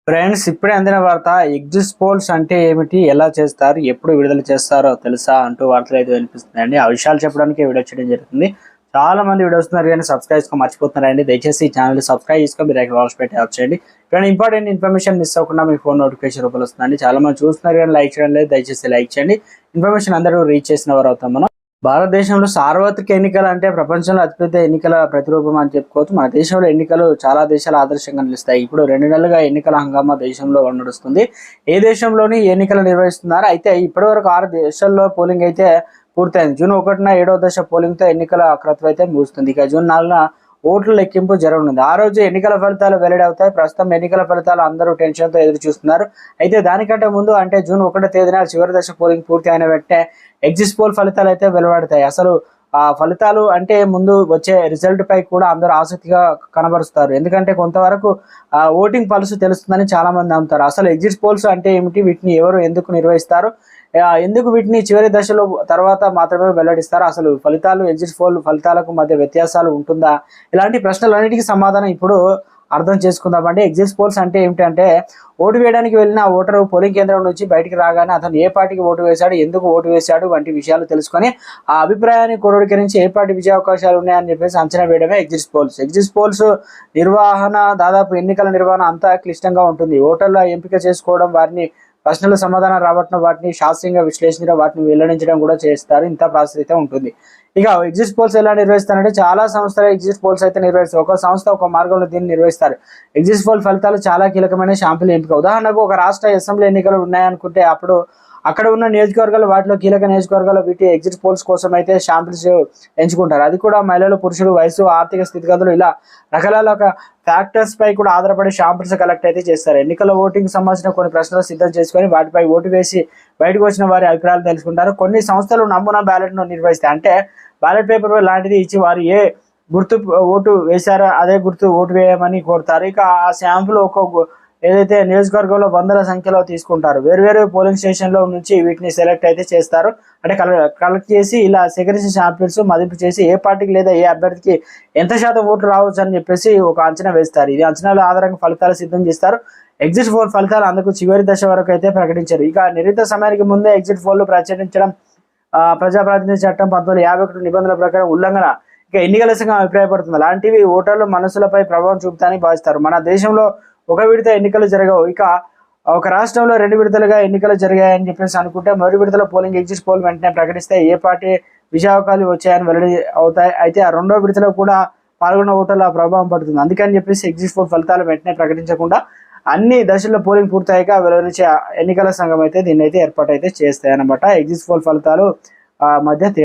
Friends, ఇప్పుడే అందిన వార్త. ఎగ్జిట్ పోల్స్ అంటే ఏమిటి, ఎలా చేస్తారు, ఎప్పుడు విడుదల చేస్తారో తెలుసా అంటూ వార్తలు అయితే వినిపిస్తున్నాయండి. ఆ విషయాలు చెప్పడానికి వీడియో చేయడం జరుగుతుంది. చాలా మంది వీడియో వస్తున్నారు కానీ సబ్స్క్రైబ్ చేసుకొని మర్చిపోతున్నారండి. దయచేసి ఈ ఛానల్ సబ్స్క్రైబ్ చేసుకొని మీరు వాల్స్ పెట్టి ఆఫ్ చేయండి. ఇక్కడ ఇంపార్టెంట్ ఇన్ఫర్మేషన్ మిస్ అవ్వకుండా మీ ఫోన్ నోటిఫికేషన్ రూపంలో వస్తుందండి. చాలా మంది చూస్తున్నారు కానీ లైక్ చేయడం లేదు. దయచేసి లైక్ చేయండి. ఇన్ఫర్మేషన్ అందరూ రీచ్ చేసిన వారు అవుతాం మనం. భారతదేశంలో సార్వత్రిక ఎన్నికలు అంటే ప్రపంచంలో అతిపెద్ద ఎన్నికల ప్రతిరూపం అని చెప్పుకోవచ్చు. మన దేశంలో ఎన్నికలు చాలా దేశాల ఆదర్శంగా నిలుస్తాయి. ఇప్పుడు 2 నెలలుగా ఎన్నికల హంగామా దేశంలో నడుస్తుంది. ఏ దేశంలోని ఎన్నికలు నిర్వహిస్తున్నారు? అయితే ఇప్పటివరకు 6 దేశాల్లో పోలింగ్ అయితే పూర్తయింది. జూన్ 1న 7వ దశ పోలింగ్తో ఎన్నికల ప్రక్రియ అయితే ముగుస్తుంది. ఇక జూన్ 4న ఓట్ల లెక్కింపు జరగనుంది. ఆ రోజు ఎన్నికల ఫలితాలు వెల్లడవుతాయి. ప్రస్తుతం ఎన్నికల ఫలితాలు అందరూ టెన్షన్తో ఎదురు చూస్తున్నారు. అయితే దానికంటే ముందు అంటే జూన్ 1వ తేదీన చివరి దశ పోలింగ్ పూర్తి అయిన వెంటనే ఎగ్జిట్ పోల్ ఫలితాలు అయితే వెలువడతాయి. అసలు ఆ ఫలితాలు అంటే ముందు వచ్చే రిజల్ట్ పై కూడా అందరూ ఆసక్తిగా కనబరుస్తారు. ఎందుకంటే కొంతవరకు ఓటింగ్ పల్స్ తెలుస్తుందని చాలా మంది నమ్ముతారు. అసలు ఎగ్జిట్ పోల్స్ అంటే ఏమిటి, వీటిని ఎవరు ఎందుకు నిర్వహిస్తారు, ఎందుకు వీటిని చివరి దశలో తర్వాత మాత్రమే వెల్లడిస్తారు, అసలు ఫలితాలు ఎగ్జిట్ పోల్ ఫలితాలకు మధ్య వ్యత్యాసాలు ఉంటుందా, ఇలాంటి ప్రశ్నలన్నిటికీ సమాధానం ఇప్పుడు అర్థం చేసుకుందామండి. ఎగ్జిట్ పోల్స్ అంటే ఏమిటంటే, ఓటు వేయడానికి వెళ్ళిన ఓటరు పోలింగ్ కేంద్రం నుంచి బయటికి రాగానే అతను ఏ పార్టీకి ఓటు వేశాడు, ఎందుకు ఓటు వేశాడు వంటి విషయాలు తెలుసుకొని ఆ అభిప్రాయాన్ని క్రోడీకరించి ఏ పార్టీ విజయ అవకాశాలు ఉన్నాయని చెప్పేసి అంచనా వేయడమే ఎగ్జిట్ పోల్స్. ఎగ్జిట్ పోల్స్ నిర్వహణ దాదాపు ఎన్నికల నిర్వహణ అంతా క్లిష్టంగా ఉంటుంది. ఓటర్ల ఎంపిక చేసుకోవడం, వారిని ప్రశ్నల సమాధానం రాబట్టడం, వాటిని శాస్త్రీయంగా విశ్లేషించడం, వాటిని వెల్లడించడం కూడా చేస్తారు. ఇంత ప్రాసెస్ అయితే ఉంటుంది. ఇక ఎగ్జిట్ పోల్స్ ఎలా నిర్వహిస్తారంటే, చాలా సంస్థలు ఎగ్జిట్ పోల్స్ అయితే నిర్వహిస్తారు. ఒక సంస్థ ఒక మార్గంలో దీన్ని నిర్వహిస్తారు. ఎగ్జిట్ పోల్ ఫలితాలు చాలా కీలకమైన శాంపిల్ ఎంపిక. ఉదాహరణకు ఒక రాష్ట్ర అసెంబ్లీ ఎన్నికలు ఉన్నాయనుకుంటే అప్పుడు అక్కడ ఉన్న నియోజకవర్గాలు, వాటిలో కీలక నియోజకవర్గాలు వీటి ఎగ్జిట్ పోల్స్ కోసం అయితే శాంపిల్స్ ఎంచుకుంటారు. అది కూడా మహిళలు, పురుషులు, వయసు, ఆర్థిక స్థితిగతులు, ఇలా రకరకాల ఫ్యాక్టర్స్ పై కూడా ఆధారపడి శాంపిల్స్ కలెక్ట్ అయితే చేస్తారు. ఎన్నికల ఓటింగ్ సంబంధించిన కొన్ని ప్రశ్నలు సిద్ధం చేసుకొని వాటిపై ఓటు వేసి బయటకు వచ్చిన వారి అభిప్రాయాలు తెలుసుకుంటారు. కొన్ని సంస్థలు నమూనా బ్యాలెట్ను నిర్వహిస్తాయి. అంటే బ్యాలెట్ పేపర్ లాంటిది ఇచ్చి వారు ఏ గుర్తు ఓటు వేశారో అదే గుర్తు ఓటు వేయమని కోరుతారు. ఇక ఆ శాంపుల్ ఒక్కొక్క ఏదైతే నియోజకవర్గంలో వందల సంఖ్యలో తీసుకుంటారు. వేరువేరు పోలింగ్ స్టేషన్లో నుంచి వీటిని సెలెక్ట్ అయితే చేస్తారు. అంటే కలెక్ట్ చేసి ఇలా సేకరించిన శాంపిల్స్ మదింపు చేసి ఏ పార్టీకి లేదా ఏ అభ్యర్థికి ఎంత శాతం ఓట్లు రావచ్చు అని చెప్పేసి ఒక అంచనా వేస్తారు. ఇది అంచనాల ఆధారంగా ఫలితాలు సిద్ధం చేస్తారు. ఎగ్జిట్ పోల్ ఫలితాలు అందుకు చివరి దశ వరకు అయితే ప్రకటించారు. ఇక నిర్ణీత సమయానికి ముందే ఎగ్జిట్ పోల్ ప్రచురించడం ప్రజాప్రాతినిధ్య చట్టం 1951 నిబంధనల ప్రకారం ఉల్లంఘన. ఇక ఎన్నికల సంఘం అభిప్రాయపడుతుంది. అలాంటివి ఓటర్ల మనసులపై ప్రభావం చూపుతాయని భావిస్తారు. మన దేశంలో ఒక విడత ఎన్నికలు జరగవు. ఇక ఒక రాష్ట్రంలో 2 విడతలుగా ఎన్నికలు జరిగాయని చెప్పేసి అనుకుంటే, మొదటి విడతల పోలింగ్ ఎగ్జిట్ పోల్ వెంటనే ప్రకటిస్తే ఏ పార్టీ విజయావకాశాలు వచ్చాయని వెల్లడి అవుతాయి. అయితే ఆ 2వ విడతలో కూడా పాల్గొన్న ఓటర్ల ప్రభావం పడుతుంది. అందుకని చెప్పేసి ఎగ్జిట్ పోల్ ఫలితాలు వెంటనే ప్రకటించకుండా అన్ని దశల్లో పోలింగ్ పూర్తయ్యాక వెల్లడించే ఎన్నికల సంఘం అయితే దీన్ని అయితే ఏర్పాటు అయితే చేస్తాయన్నమాట. ఎగ్జిట్ పోల్ ఫలితాలు మధ్య